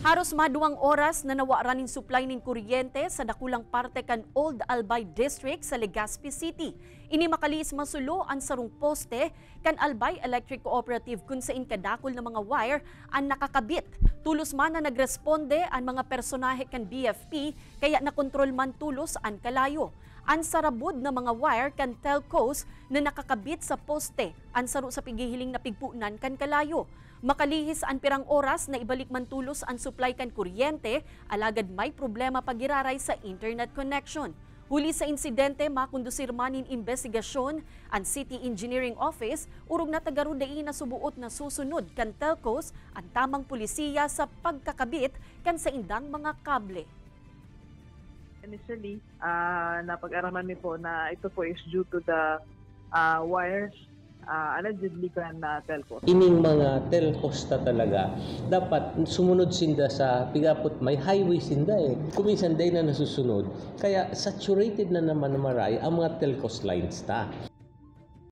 Haros maduwang oras na nawaranin supply ning kuryente sa dakulang parte kan Old Albay District sa Legazpi City. Ini makalis masulo ang sarong poste kan Albay Electric Cooperative kung saan kadakol na mga wire ang nakakabit. Tulos man na nagresponde ang mga personahe kan BFP kaya nakontrol man tulos ang kalayo. Ang sarabod na mga wire kan telcos na nakakabit sa poste, ang saro sa pigihiling na pigpunan kan kalayo. Makalihis ang pirang oras na ibalik man tulos ang supply kan kuryente, alagad may problema pagiraray sa internet connection. Huli sa insidente, makondusir manin investigasyon ang City Engineering Office, urog na tagaruday na subuot na susunod kan telcos ang tamang pulisiya sa pagkakabit kan sa indang mga kable. Initially, napag-araman mi po na ito po is due to the wires allegedly kan telco. Ining mga telcos ta talaga, dapat sumunod sinda sa pigapot may highway sinda Kuminsan day na nasusunod, kaya saturated na naman maray ang mga telcos lines ta.